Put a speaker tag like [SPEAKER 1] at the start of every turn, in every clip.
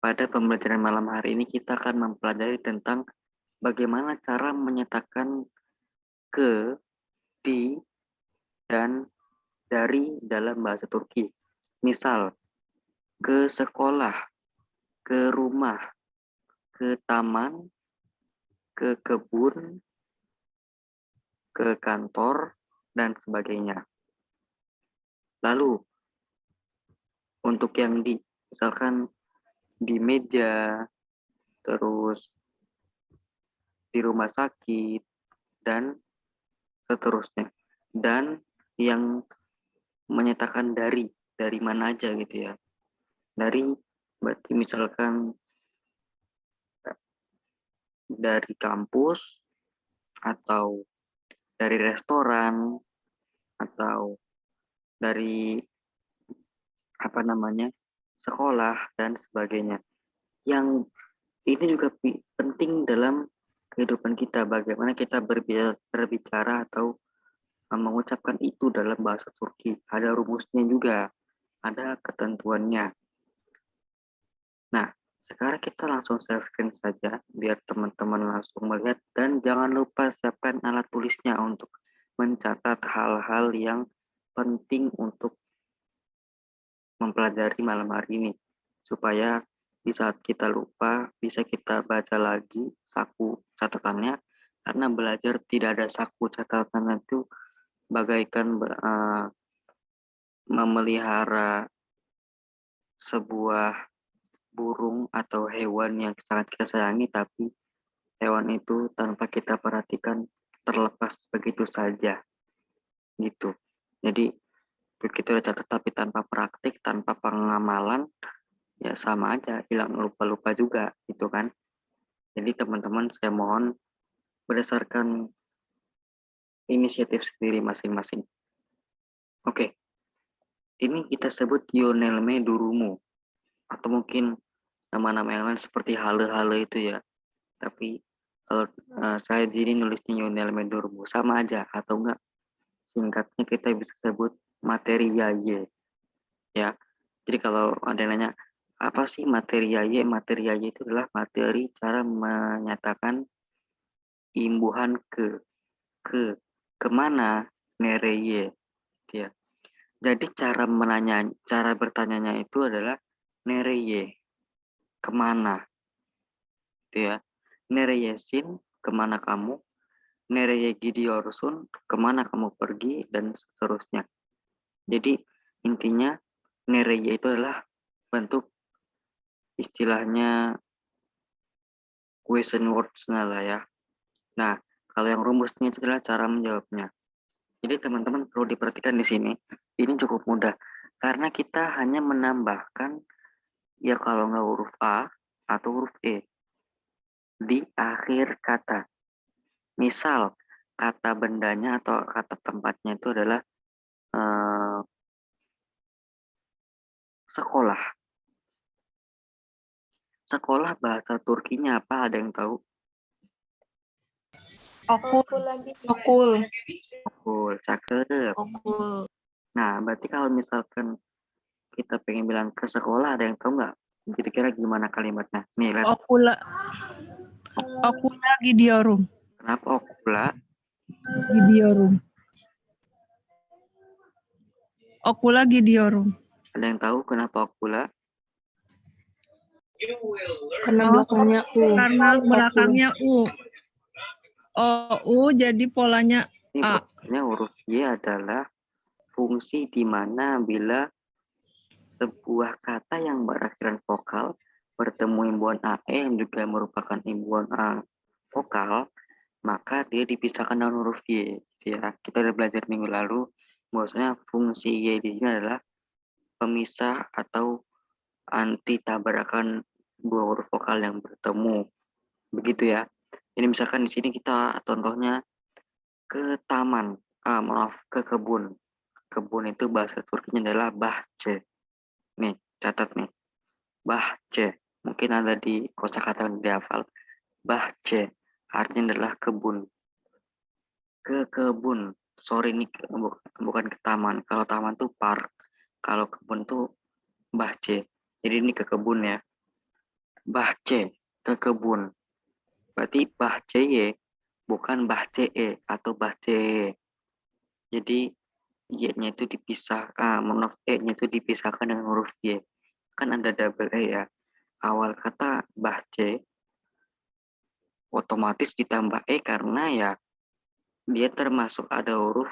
[SPEAKER 1] pada pembelajaran malam hari ini kita akan mempelajari tentang bagaimana cara menyatakan ke, di, dan dari dalam bahasa Turki. Misal, ke sekolah, ke rumah, ke taman, ke kebun, ke kantor, dan sebagainya. Lalu, untuk yang di, misalkan di meja, terus di rumah sakit, dan seterusnya. Dan yang menyatakan dari mana aja gitu ya. Dari, berarti misalkan dari kampus, atau dari restoran, atau dari sekolah, dan sebagainya. Yang ini juga penting dalam kehidupan kita, bagaimana kita berbicara atau mengucapkan itu dalam bahasa Turki. Ada rumusnya juga, ada ketentuannya. Nah, sekarang kita langsung share screen saja, biar teman-teman langsung melihat, dan jangan lupa siapkan alat tulisnya untuk mencatat hal-hal yang penting untuk mempelajari malam hari ini, supaya di saat kita lupa, bisa kita baca lagi saku catatannya, karena belajar tidak ada saku catatan itu bagaikan memelihara sebuah burung atau hewan yang sangat kita sayangi, tapi hewan itu tanpa kita perhatikan terlepas begitu saja, gitu. Jadi begitu udah catat tapi tanpa praktik, tanpa pengamalan, ya sama aja, hilang lupa-lupa juga, gitu kan. Jadi teman-teman saya mohon berdasarkan inisiatif sendiri masing-masing. Oke, ini kita sebut Yonelme Durumu, atau mungkin nama-nama yang lain seperti hale-hale itu ya. Tapi kalau saya di sini nulisnya Yonelme Durumu, sama aja, atau enggak singkatnya kita bisa sebut materi yaye. Ya, jadi kalau ada yang nanya, apa sih materi yaye? Materi yaye itu adalah materi cara menyatakan imbuhan kemana nereye, ya. Jadi cara bertanyanya itu adalah nereye, kemana, gitu ya. Nereye sin, kemana kamu? Nereye gidiyorsun, kemana kamu pergi, dan seterusnya. Jadi intinya nereye itu adalah bentuk istilahnya question words lah ya. Nah, kalau yang rumusnya itu adalah cara menjawabnya. Jadi teman-teman perlu diperhatikan di sini, ini cukup mudah. Karena kita hanya menambahkan, ya kalau nggak huruf A atau huruf E di akhir kata. Misal, kata bendanya atau kata tempatnya itu adalah sekolah. Sekolah bahasa Turkinya apa? Ada yang tahu?
[SPEAKER 2] Okul.
[SPEAKER 1] Okul, cakep.
[SPEAKER 2] Okul.
[SPEAKER 1] Nah, berarti kalau misalkan kita pengen bilang ke sekolah, ada yang tahu nggak? Kira-kira gimana kalimatnya? Nih, lihat.
[SPEAKER 2] Okula gidiyorum.
[SPEAKER 1] Kenapa okula?
[SPEAKER 2] Gidiyorum. Okula gidiyorum.
[SPEAKER 1] Ada yang tahu kenapa okula?
[SPEAKER 3] Karena belakangnya U.
[SPEAKER 2] Karena belakangnya U. U jadi polanya
[SPEAKER 1] Ini
[SPEAKER 2] A.
[SPEAKER 1] maksudnya huruf Y adalah fungsi di mana bila sebuah kata yang berakhiran vokal bertemu imbuhan AE yang juga merupakan imbuhan A vokal, maka dia dipisahkan dengan huruf Y. Ya, kita udah belajar minggu lalu, bahwasanya fungsi Y di sini adalah pemisah atau anti tabrakan dua huruf vokal yang bertemu. Begitu ya. Jadi misalkan di sini kita contohnya ke taman, ke kebun. Kebun itu bahasa Turkinya adalah bahçe. Nih, catat nih. Bahçe. Mungkin ada di kosakata yang dihafal. Bahçe artinya adalah kebun. Ke kebun. Sorry nih, bukan ke taman. Kalau taman tuh park. Kalau kebun tuh bahçe. Jadi ini ke kebun ya. bahce, ke kebun. Berarti bahce bukan bahce atau bahce. Jadi Y-nya itu dipisah, E-nya itu dipisahkan dengan huruf Y. Kan ada double E ya. Awal kata bahce otomatis ditambah E karena ya dia termasuk ada huruf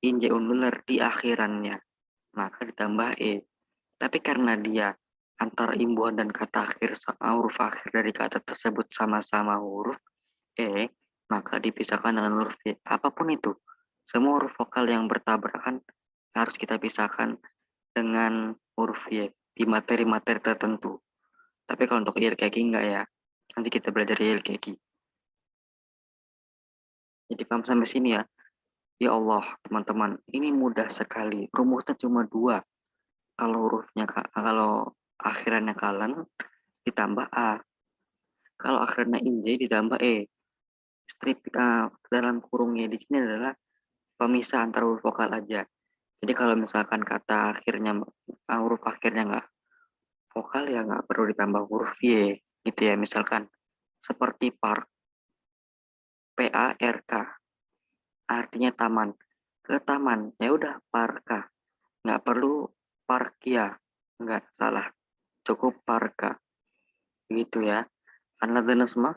[SPEAKER 1] injek undular di akhirannya. Maka ditambah E. Tapi karena dia antara imbuhan dan kata akhir huruf akhir dari kata tersebut sama-sama huruf E, maka dipisahkan dengan huruf Y. Apapun itu, semua huruf vokal yang bertabrakan harus kita pisahkan dengan huruf Y di materi-materi tertentu. Tapi kalau untuk ILKG enggak ya. Nanti kita belajar ILKG. Jadi paham sampai sini ya. Ya Allah, teman-teman, ini mudah sekali. Rumusnya cuma 2. Kalau akhirannya kalen ditambah A. Kalau akhirnya inj ditambah E. Strip dalam kurungnya di sini adalah pemisah antara huruf vokal aja. Jadi kalau misalkan kata akhirnya huruf akhirnya nggak vokal ya nggak perlu ditambah huruf Y gitu ya. Misalkan seperti park, PARK, artinya taman. Ke taman, ya udah parka. Nggak perlu parkia, nggak salah. Cukup parka. Gitu ya. Anladana semua?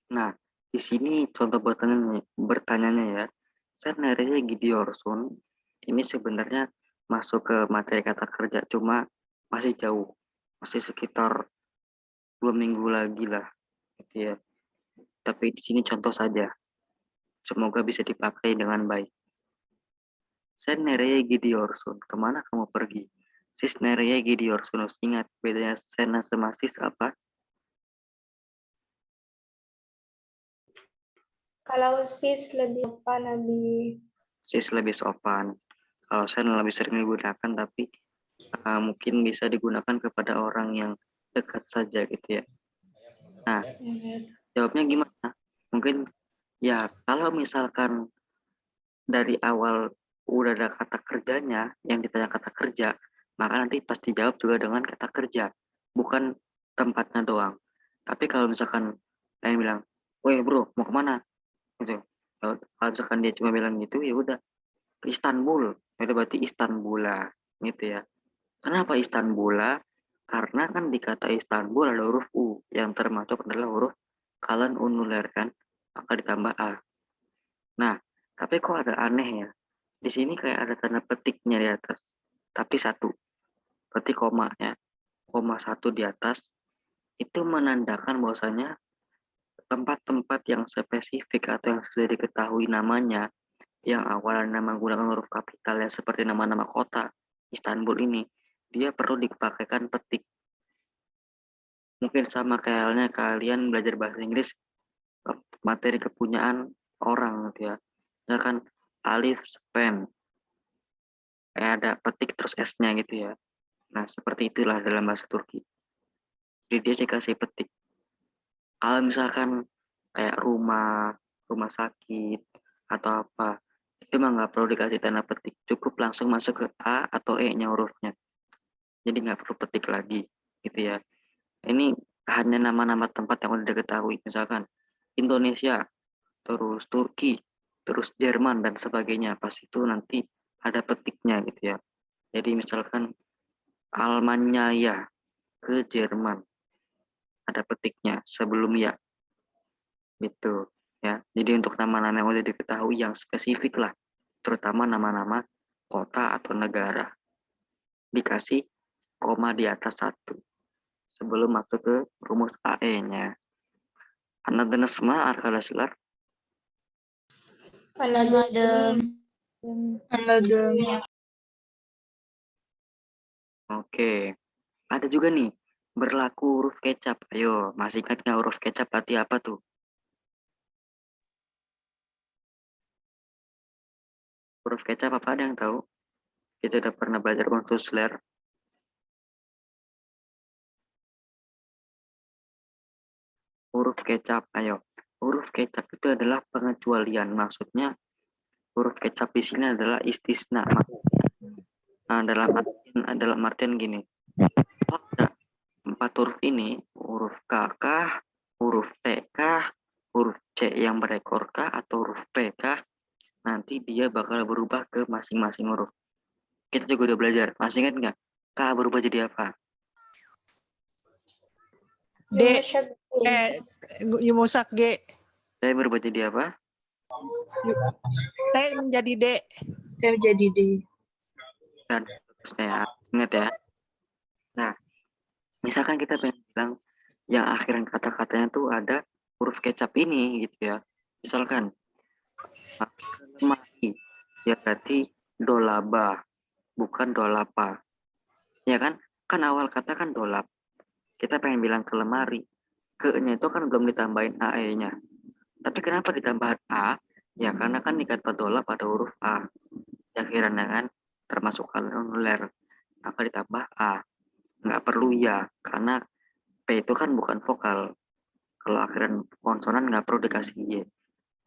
[SPEAKER 1] Nah, di sini contoh bertanyanya ya. Sebenarnya Gideorsun ini sebenarnya masuk ke materi kata kerja, cuma masih jauh. Masih sekitar 2 minggu lagi lah. Gitu ya. Tapi di sini contoh saja. Semoga bisa dipakai dengan baik. Senereye Gideorsun, kemana kamu pergi? Sis nereye Gideorsun, ingat bedanya sena sama sis apa?
[SPEAKER 3] Kalau sis lebih apa Nabi?
[SPEAKER 1] Sis lebih sopan. Kalau sen lebih sering digunakan, tapi mungkin bisa digunakan kepada orang yang dekat saja gitu ya. Nah, jawabnya gimana? Mungkin ya kalau misalkan dari awal udah ada kata kerjanya, yang ditanya kata kerja, maka nanti pasti jawab juga dengan kata kerja, bukan tempatnya doang. Tapi kalau misalkan lain bilang, woi bro mau kemana? Gitu. Kalau misalkan dia cuma bilang gitu, ya udah ke Istanbul. Itu berarti Istanbula, gitu ya. Kenapa Istanbula? Karena kan di kata Istanbul ada huruf U, yang termasuk adalah huruf kalen unuler kan, maka ditambah A. Nah, tapi kok ada aneh ya? Di sini kayak ada tanda petiknya di atas, tapi satu, petik koma ya, koma satu di atas, itu menandakan bahwasanya tempat-tempat yang spesifik atau yang sudah diketahui namanya, yang awalnya menggunakan huruf kapital ya seperti nama-nama kota, Istanbul ini, dia perlu dipakaikan petik. Mungkin sama kayak halnya kalian belajar bahasa Inggris, materi kepunyaan orang gitu ya. Misalkan alif pen, kayak ada petik terus S-nya gitu ya. Nah, seperti itulah dalam bahasa Turki. Jadi dia dikasih petik. Kalau misalkan kayak rumah sakit, atau apa, itu mah nggak perlu dikasih tanda petik. Cukup langsung masuk ke A atau E-nya hurufnya. Jadi nggak perlu petik lagi, gitu ya. Ini hanya nama-nama tempat yang udah diketahui. Misalkan Indonesia, terus Turki, terus Jerman, dan sebagainya. Pas itu nanti ada petiknya gitu ya. Jadi misalkan Almanya ya ke Jerman, ada petiknya sebelum ya gitu ya. Jadi untuk nama-nama yang udah diketahui yang spesifik lah, terutama nama-nama kota atau negara, dikasih koma di atas satu sebelum masuk ke rumus AE-nya. Anadana semua arkadaşlar.
[SPEAKER 3] Anladım.
[SPEAKER 1] Oke, ada juga nih berlaku huruf kecap. Ayo, masih ingat nggak huruf kecap berarti apa tuh? Huruf kecap apa, ada yang tahu? Kita udah pernah belajar konsusler. Huruf kecap, ayo. Huruf kecap itu adalah pengecualian. Maksudnya huruf kecap di sini adalah istisna. Nah, dalam artian gini. Kalau ada 4 huruf ini, huruf K kah, huruf T kah, huruf C yang berekor kah, atau huruf P kah, nanti dia bakal berubah ke masing-masing huruf. Kita juga udah belajar. Masih ingat nggak? K berubah jadi apa?
[SPEAKER 2] D.
[SPEAKER 3] Yumusyak
[SPEAKER 2] Yumusak G.
[SPEAKER 1] Saya berubah jadi apa?
[SPEAKER 2] Saya menjadi D.
[SPEAKER 3] saya jadi D.
[SPEAKER 1] Dan terusnya ya. Ingat ya. Nah, misalkan kita pengen bilang yang akhiran kata-katanya tuh ada huruf kecap ini gitu ya. Misalkan lemari, ya berarti dolaba, bukan dolapa. Ya kan? Kan awal kata kan dolap. Kita pengen bilang ke lemari. Ke-nya itu kan belum ditambahin AE-nya. Tapi kenapa ditambah A? Ya karena kan di kata dolap ada huruf A. Ya akhirannya kan termasuk kaluler. Maka ditambah A. Nggak perlu ya, karena P itu kan bukan vokal. Kalau akhiran konsonan nggak perlu dikasih Y.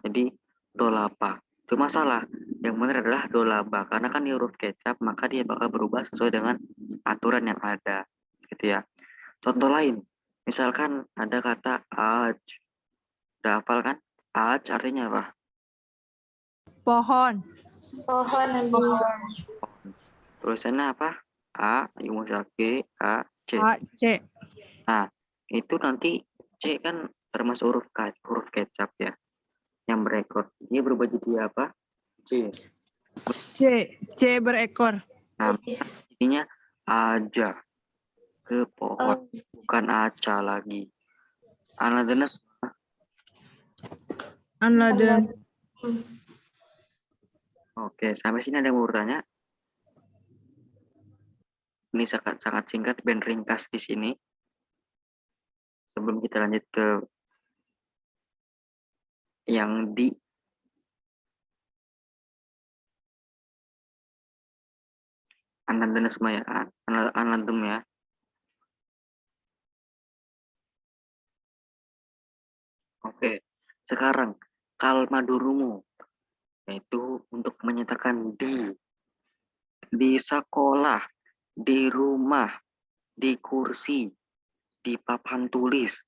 [SPEAKER 1] Jadi dolapa. Cuma salah. Yang benar adalah dolaba. Karena kan di huruf kecap, maka dia bakal berubah sesuai dengan aturan yang ada. Gitu ya. Contoh lain. Misalkan ada kata aj. Udah hafal kan? Aj artinya apa?
[SPEAKER 2] Pohon.
[SPEAKER 3] Pohon Nabi.
[SPEAKER 1] Tulisannya apa? A, Yumusake, A, C.
[SPEAKER 2] A, C.
[SPEAKER 1] Nah, itu nanti C kan termasuk huruf kecap ya. Yang berekor. Dia berubah jadi apa? C.
[SPEAKER 2] C. C berekor.
[SPEAKER 1] Nah, jadinya aja ke pohon. Bukan aca lagi. Anadenes.
[SPEAKER 2] Anladen.
[SPEAKER 1] Oke, sampai sini ada yang mau bertanya? Ini sangat singkat dan ringkas di sini. Sebelum kita lanjut ke yang di Anadenes ya, Anadem ya. Oke, sekarang kalma durumu, yaitu untuk menyatakan di sekolah, di rumah, di kursi, di papan tulis,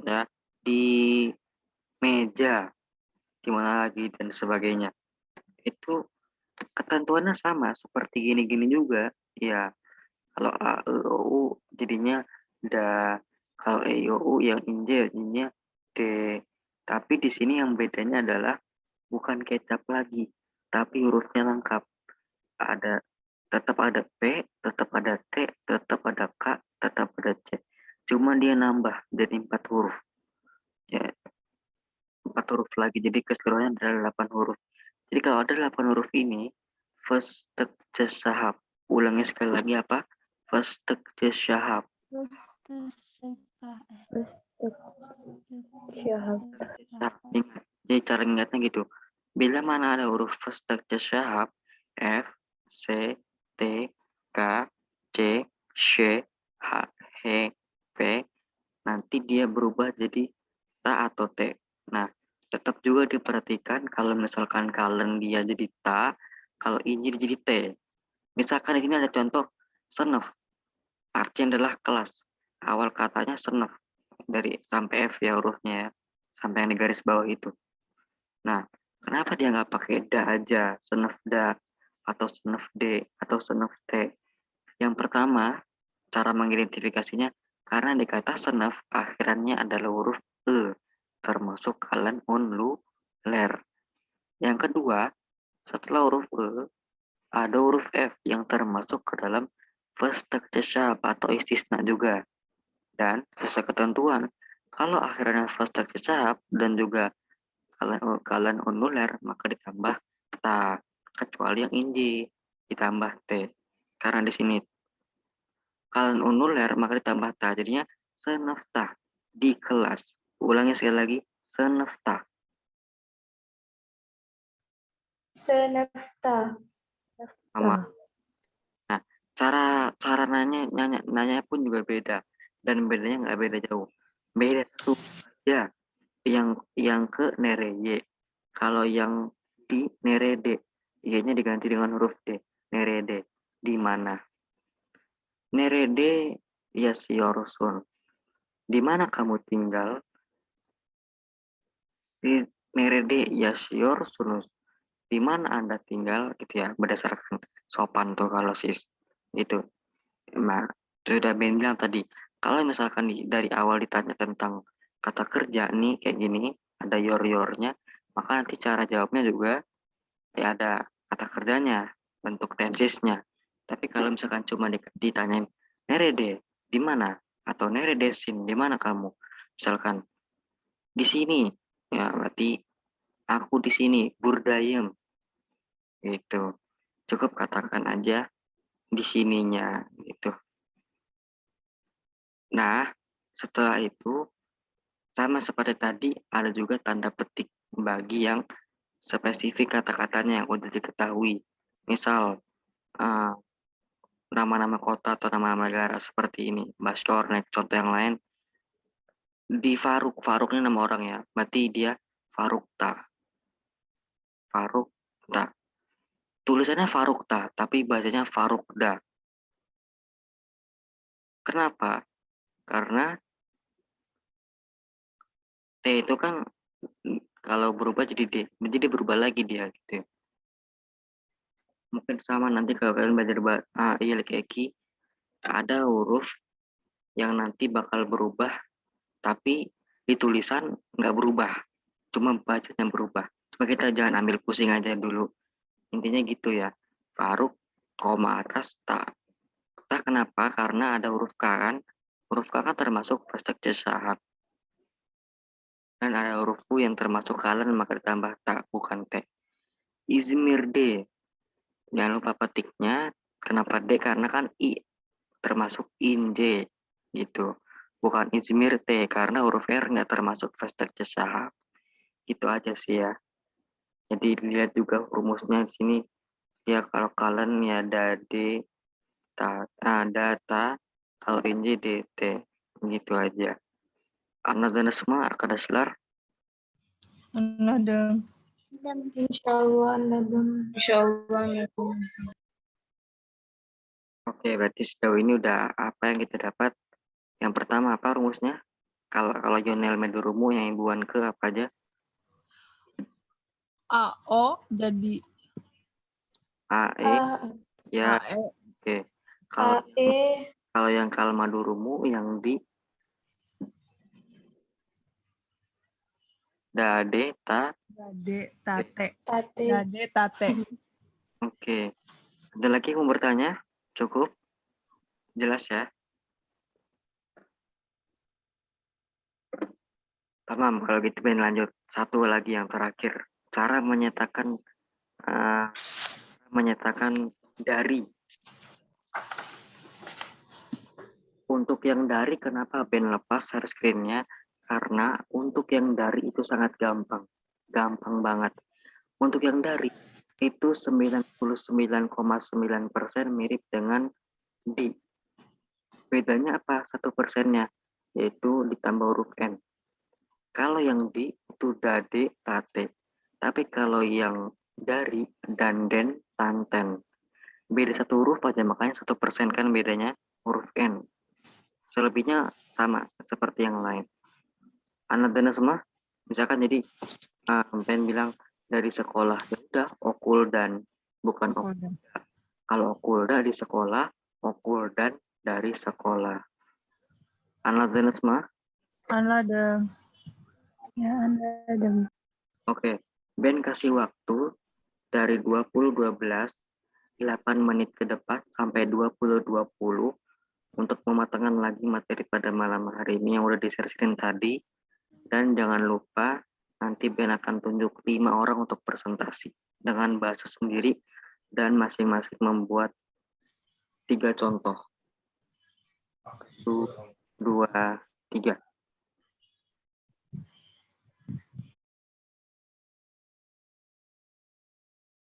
[SPEAKER 1] ya, di meja, di mana lagi dan sebagainya. Itu ketentuannya sama seperti gini-gini juga, ya. Kalau A, E, O, U jadinya da, kalau E, I, O, U yang inje jadinya D. Tapi di sini yang bedanya adalah bukan kecap lagi, tapi hurufnya lengkap. Tetap ada P, tetap ada T, tetap ada K, tetap ada C. Cuma dia nambah jadi 4 huruf. Ya, 4 huruf lagi. Jadi keseluruhannya adalah 8 huruf. Jadi kalau ada 8 huruf ini, first sahab. Ulangnya sekali lagi apa? First sahab. Ingat. Jadi cara ingatnya gitu. Bila mana ada huruf first sahab, F, C, T, K, C, Sh, H, H, P, nanti dia berubah jadi ta atau T. Nah, tetap juga diperhatikan kalau misalkan kalen dia jadi ta, kalau ini jadi T. Misalkan di sini ada contoh senef, artinya adalah kelas. Awal katanya senef dari sampai F ya hurufnya ya, sampai yang di garis bawah itu. Nah, kenapa dia nggak pakai da aja, senef da, atau senef D, atau senef T? Yang pertama, cara mengidentifikasinya, karena di kata senef, akhirannya adalah huruf E, termasuk kalen, un, lu, ler. Yang kedua, setelah huruf E, ada huruf F yang termasuk ke dalam first syab atau istisna juga. Dan sesuai ketentuan, kalau akhirnya first syab dan juga kalian unuler, maka ditambah ta, kecuali yang inji ditambah t. Karena di sini kalian unuler maka ditambah ta, jadinya senefta di kelas. Ulangnya sekali lagi, senefta.
[SPEAKER 3] Senefta.
[SPEAKER 1] Sama. Nah, cara nanya pun juga beda, dan bedanya nggak beda jauh. Beda satu aja, yang ke nereye. Kalau yang di Nerede. I-nya diganti dengan huruf D. Nerede. Di mana? Nerede yaşıyorsun? Di mana kamu tinggal? Nerede yaşıyorsunuz? Di mana Anda tinggal? Gitu ya, berdasarkan sopan tuh kalau sis. Itu. Nah, sudah Ben bilang tadi, kalau misalkan dari awal ditanya tentang kata kerja nih, kayak gini, ada yor-yornya, maka nanti cara jawabnya juga ya ada kata kerjanya, bentuk tensisnya. Tapi kalau misalkan cuma ditanyain, nerede, di mana? Atau neredesin, di mana kamu? Misalkan, di sini, ya berarti aku di sini, burdayem. Gitu. Cukup katakan aja di sininya, gitu. Nah, setelah itu, sama seperti tadi, ada juga tanda petik bagi yang spesifik kata-katanya yang udah diketahui. Misal, nama-nama kota atau nama-nama negara seperti ini. Baskornek, contoh yang lain. Di Faruk, Faruk ini nama orang ya. Berarti dia Farukta. Farukta. Tulisannya Farukta, tapi bacanya Farukda. Kenapa? Karena T itu kan kalau berubah jadi D, jadi berubah lagi dia gitu. Mungkin sama nanti kalau kalian belajar Eki, ada huruf yang nanti bakal berubah, tapi di tulisan nggak berubah, cuma bacanya berubah. Cuma kita jangan ambil pusing aja dulu. Intinya gitu ya. Faruk, koma atas, tak. Tak kenapa? Karena ada huruf K kan. Huruf K kan termasuk hashtag jasahat. Dan ada huruf U yang termasuk kalian maka ditambah tak, bukan T. Izmir D. Jangan lupa petiknya. Kenapa D? Karena kan I termasuk inj gitu. Bukan Izmir T karena huruf R nggak termasuk hashtag jasahat. Gitu aja sih ya. Jadi dilihat juga rumusnya di sini. Ya kalau kalian ya dade, data, kalau inj dt. Gitu aja. Anladınız semua arkadaşlar?
[SPEAKER 2] Another.
[SPEAKER 3] Insyaallah nadam. Insyaallah nadam.
[SPEAKER 1] Oke, berarti sejauh ini udah apa yang kita dapat? Yang pertama apa rumusnya? Kalau Yonel Medurumu yang ibuan ke apa aja?
[SPEAKER 2] AO jadi
[SPEAKER 1] AE ya.
[SPEAKER 2] AE.
[SPEAKER 1] Oke. Kalau
[SPEAKER 3] AE
[SPEAKER 1] yang Kalmadurumu yang di Dade ta.
[SPEAKER 2] Dade tate.
[SPEAKER 3] tate.
[SPEAKER 2] Dade tate.
[SPEAKER 1] Oke. Ada lagi yang mau bertanya? Cukup? Jelas ya? Tamam, kalau gitu Ben lanjut. Satu lagi yang terakhir. Cara menyatakan dari. Untuk yang dari, kenapa Ben lepas share screen-nya? Karena untuk yang dari itu sangat gampang. Gampang banget. Untuk yang dari, itu 99,9% mirip dengan di. Bedanya apa? 1%-nya, yaitu ditambah huruf N. Kalau yang di, itu dade, tate. Tapi kalau yang dari, danden, tanten. Beda satu huruf aja, makanya 1% kan bedanya huruf N. Selebihnya sama seperti yang lain. Anak-anak semua, misalkan jadi Ben bilang dari sekolah, ya udah okul dan bukan okul. Kalau okul di sekolah, okul dan dari sekolah. Anak-anak semua?
[SPEAKER 2] Another.
[SPEAKER 3] Ya nadam.
[SPEAKER 1] Oke, Ben kasih waktu dari 20.12 8 menit ke depan sampai 20.20 untuk mematangkan lagi materi pada malam hari ini yang udah di-share screen tadi. Dan jangan lupa nanti Ben akan tunjuk 5 orang untuk presentasi dengan bahasa sendiri dan masing-masing membuat 3 contoh. 1, 2, 3.